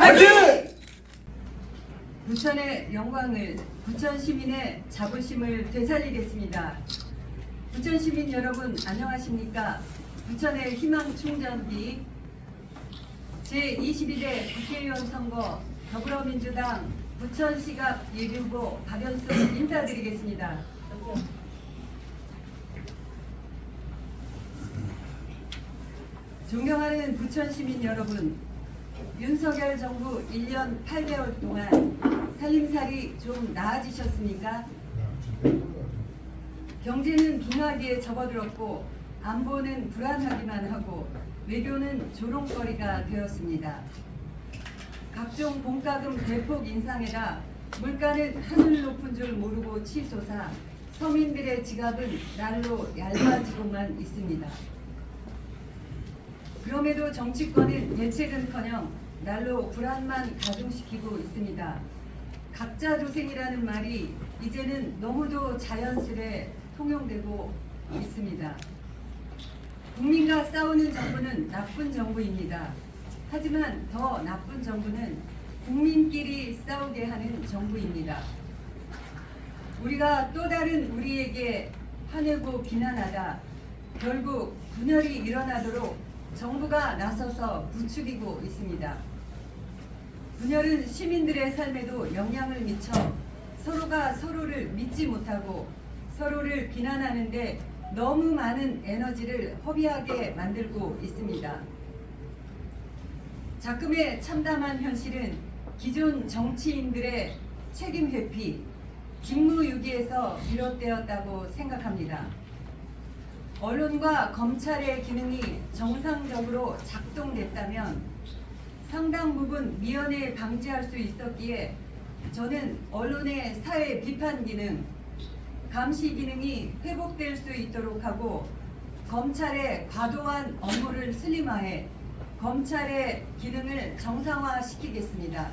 화이팅! 부천의 영광을, 부천 시민의 자부심을 되살리겠습니다. 부천 시민 여러분 안녕하십니까? 부천의 희망 충전기 제21대 국회의원 선거 더불어민주당 부천시갑 예비후보 박연수 인사드리겠습니다. 존경하는 부천 시민 여러분, 윤석열 정부 1년 8개월 동안 살림살이 좀 나아지셨습니까? 경제는 빙하기에 접어들었고 안보는 불안하기만 하고 외교는 조롱거리가 되었습니다. 각종 공과금 대폭 인상에다 물가는 하늘 높은 줄 모르고 치솟아 서민들의 지갑은 날로 얇아지고만 있습니다. 그럼에도 정치권은 대책은커녕 날로 불안만 가중시키고 있습니다. 각자 도생이라는 말이 이제는 너무도 자연스레 통용되고 있습니다. 국민과 싸우는 정부는 나쁜 정부입니다. 하지만 더 나쁜 정부는 국민끼리 싸우게 하는 정부입니다. 우리가 또 다른 우리에게 화내고 비난하다 결국 분열이 일어나도록 정부가 나서서 부추기고 있습니다. 분열은 시민들의 삶에도 영향을 미쳐 서로가 서로를 믿지 못하고 서로를 비난하는데 너무 많은 에너지를 허비하게 만들고 있습니다. 작금의 참담한 현실은 기존 정치인들의 책임 회피, 직무유기에서 비롯되었다고 생각합니다. 언론과 검찰의 기능이 정상적으로 작동됐다면 상당 부분 미연에 방지할 수 있었기에 저는 언론의 사회 비판 기능, 감시 기능이 회복될 수 있도록 하고 검찰의 과도한 업무를 슬림화해 검찰의 기능을 정상화시키겠습니다.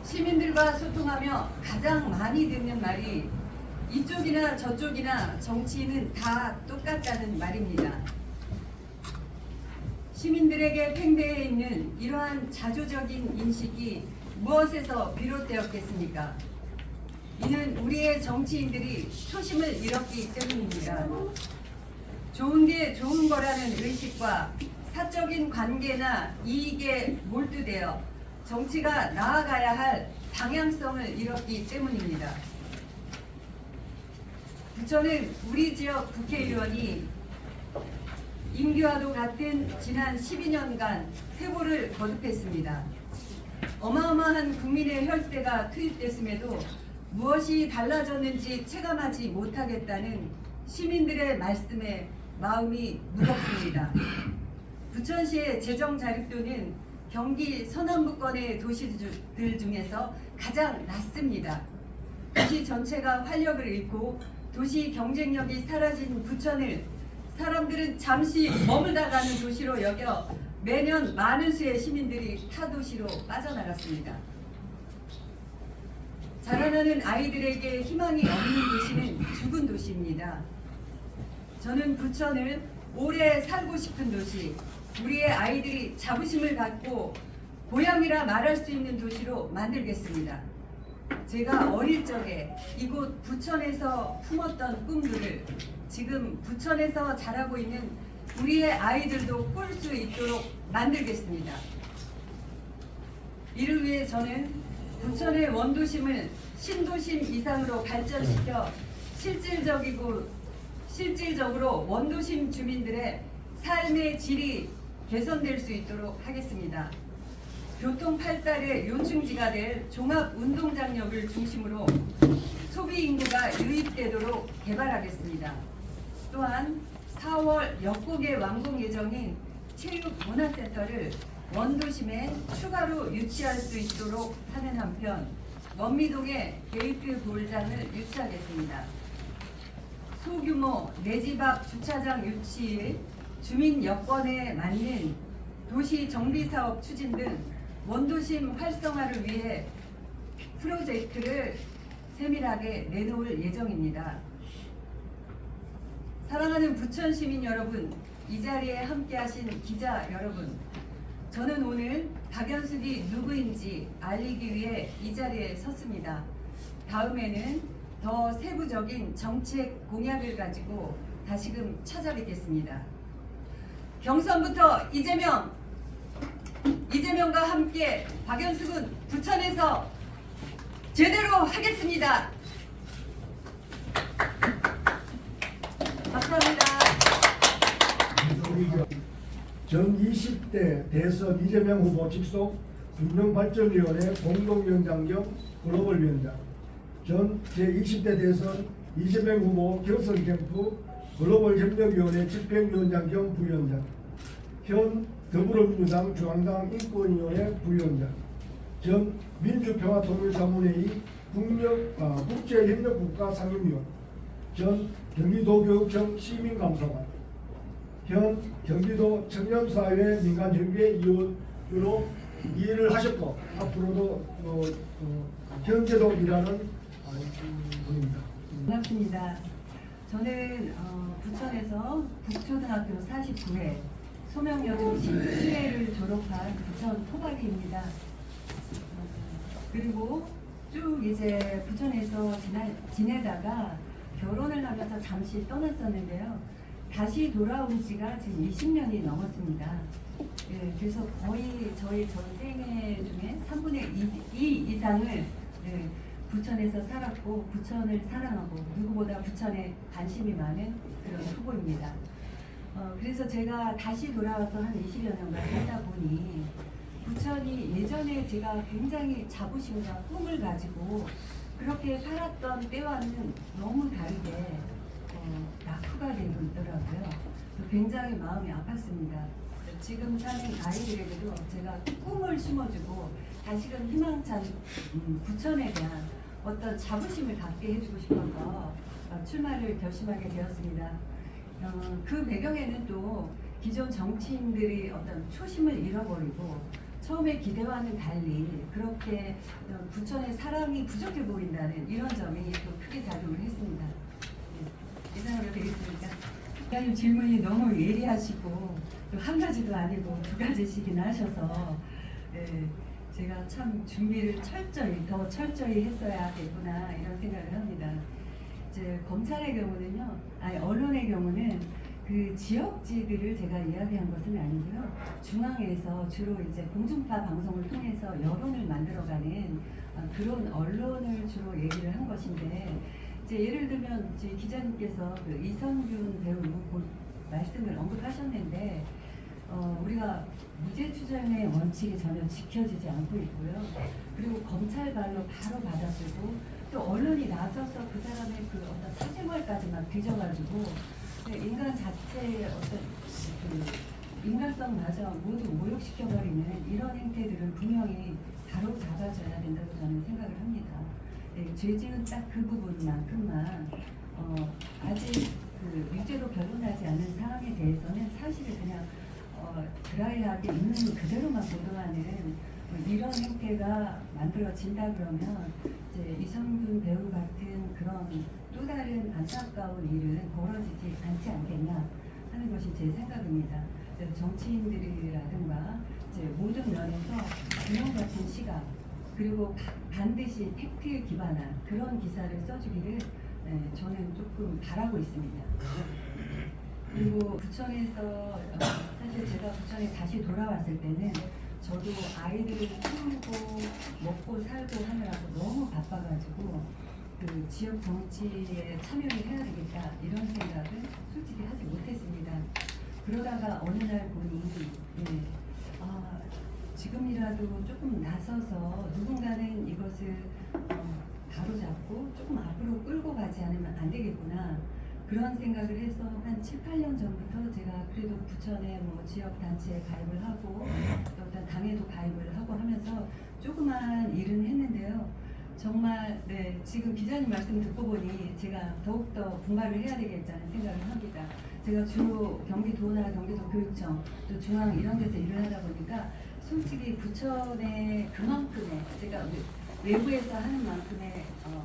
시민들과 소통하며 가장 많이 듣는 말이 이쪽이나 저쪽이나 정치인은 다 똑같다는 말입니다. 시민들에게 팽배해 있는 이러한 자조적인 인식이 무엇에서 비롯되었겠습니까? 이는 우리의 정치인들이 초심을 잃었기 때문입니다. 좋은 게 좋은 거라는 의식과 사적인 관계나 이익에 몰두되어 정치가 나아가야 할 방향성을 잃었기 때문입니다. 부천은 우리 지역 국회의원이 임기와도 같은 지난 12년간 회고를 거듭했습니다. 어마어마한 국민의 혈세가 투입됐음에도 무엇이 달라졌는지 체감하지 못하겠다는 시민들의 말씀에 마음이 무겁습니다. 부천시의 재정 자립도는 경기 서남부권의 도시들 중에서 가장 낮습니다. 도시 전체가 활력을 잃고 도시 경쟁력이 사라진 부천을 사람들은 잠시 머물다 가는 도시로 여겨 매년 많은 수의 시민들이 타도시로 빠져나갔습니다. 자라나는 아이들에게 희망이 없는 도시는 죽은 도시입니다. 저는 부천을 오래 살고 싶은 도시, 우리의 아이들이 자부심을 갖고 고향이라 말할 수 있는 도시로 만들겠습니다. 제가 어릴 적에 이곳 부천에서 품었던 꿈들을 지금 부천에서 자라고 있는 우리의 아이들도 꿀 수 있도록 만들겠습니다. 이를 위해 저는 부천의 원도심을 신도심 이상으로 발전시켜 실질적으로 원도심 주민들의 삶의 질이 개선될 수 있도록 하겠습니다. 교통 발달의 요충지가 될 종합운동장역을 중심으로 소비 인구가 유입되도록 개발하겠습니다. 또한 4월 역곡의 완공 예정인 체육문화센터를 원도심에 추가로 유치할 수 있도록 하는 한편 원미동에 게이트 볼장을 유치하겠습니다. 소규모 내 집 앞 주차장 유치, 주민 여건에 맞는 도시 정비 사업 추진 등 원도심 활성화를 위해 프로젝트를 세밀하게 내놓을 예정입니다. 사랑하는 부천 시민 여러분, 이 자리에 함께하신 기자 여러분, 저는 오늘 박연숙이 누구인지 알리기 위해 이 자리에 섰습니다. 다음에는 더 세부적인 정책 공약을 가지고 다시금 찾아뵙겠습니다. 경선부터 이재명과 함께 박연숙은 부천에서 제대로 하겠습니다. 감사합니다. 전 20대 대선 이재명 후보 직속 균형발전위원회 공동위원장 겸 글로벌위원장, 전 제20대 대선 이재명 후보 경선 캠프 글로벌협력위원회 집행위원장 겸 부위원장, 현 더불어민주당 중앙당 인권위원회 부위원장, 전 민주평화통일자문회의 국제협력국가 상임위원, 전 경기도교육청 시민감사관, 현 경기도 청년사회 민간협의회위원으로 일을 하셨고 앞으로도 현재도 일하는 분입니다. 반갑습니다. 저는 부천에서 북초등학교 49회 소명여중시 1회를 졸업한 부천 토박이입니다. 그리고 쭉 이제 부천에서 지내다가 결혼을 하면서 잠시 떠났었는데요. 다시 돌아온 지가 지금 20년이 넘었습니다. 예, 그래서 거의 저희 전생애 중에 3분의 2 이상을 부천에서 살았고 부천을 사랑하고 누구보다 부천에 관심이 많은 그런 후보입니다. 그래서 제가 다시 돌아와서 한 20여 년간 살다 보니 부천이 예전에 제가 굉장히 자부심과 꿈을 가지고 그렇게 살았던 때와는 너무 다르게 낙후가 되고 있더라고요. 굉장히 마음이 아팠습니다. 지금 사는 아이들에게도 제가 꿈을 심어주고 다시금 희망찬 부천에 대한 어떤 자부심을 갖게 해주고 싶어서 출마를 결심하게 되었습니다. 그 배경에는 또 기존 정치인들이 어떤 초심을 잃어버리고 처음에 기대와는 달리 그렇게 부천의 사랑이 부족해 보인다는 이런 점이 또 크게 작용을 했습니다. 이상으로 되겠습니까? 기자님 질문이 너무 예리하시고 또 한 가지도 아니고 두 가지씩이나 하셔서 제가 참 준비를 더 철저히 했어야겠구나 이런 생각을 합니다. 이제 검찰의 경우는요, 언론의 경우는 그 지역지들을 제가 이야기한 것은 아니고요. 중앙에서 주로 이제 공중파 방송을 통해서 여론을 만들어가는 그런 언론을 주로 얘기를 한 것인데, 이제 예를 들면 이제 기자님께서 그 이선균 배우 말씀을 언급하셨는데, 우리가 무죄 추정의 원칙이 전혀 지켜지지 않고 있고요. 그리고 검찰발로 바로 받아쓰고 또 언론이 나서서 그 사람의 그 어떤 사생활까지만 뒤져가지고 인간 자체의 어떤 그 인간성마저 모두 모욕시켜버리는 이런 행태들은 분명히 바로 잡아줘야 된다고 저는 생각을 합니다. 죄 지은 딱 그 부분만큼만 아직 그 유죄로 결론나지 않은 사항에 대해서는 사실을 그냥 드라이하게 있는 그대로만 보도하는 이런 행태가 만들어진다 그러면 이제 이성균 배우 같은 그런 또 다른 안타까운 일은 벌어지지 않지 않겠냐 하는 것이 제 생각입니다. 정치인들이라든가 이제 모든 면에서 균형 같은 시각 그리고 반드시 팩트에 기반한 그런 기사를 써주기를 저는 조금 바라고 있습니다. 그리고 부천에서 사실 제가 부천에 다시 돌아왔을 때는 저도 아이들을 키우고 먹고 살고 하느라고 너무 바빠가지고 그 지역 정치에 참여를 해야 되겠다 이런 생각을 솔직히 하지 못했습니다. 그러다가 어느 날 보니 지금이라도 조금 나서서 누군가는 이것을 바로잡고 조금 앞으로 끌고 가지 않으면 안 되겠구나 그런 생각을 해서 한 7, 8년 전부터 제가 그래도 부천에 뭐 지역 단체에 가입을 하고 또 어떤 당에도 가입을 하고 하면서 조그만 일은 했는데요. 정말 지금 기자님 말씀 듣고 보니 제가 더욱더 분발을 해야 되겠다는 생각을 합니다. 제가 주로 경기도나 경기도교육청 또 중앙 이런 데서 일을 하다 보니까 솔직히 부천에 그만큼의 제가 외부에서 하는 만큼의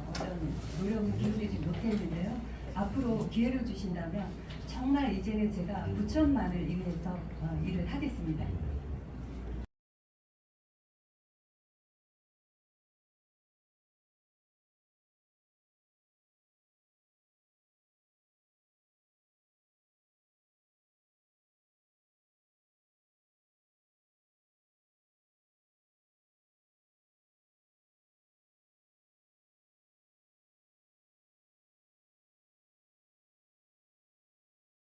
어떤 노력을 기울이지 못했는데요. 앞으로 기회를 주신다면 정말 이제는 제가 부천만을 위해서 일을 하겠습니다.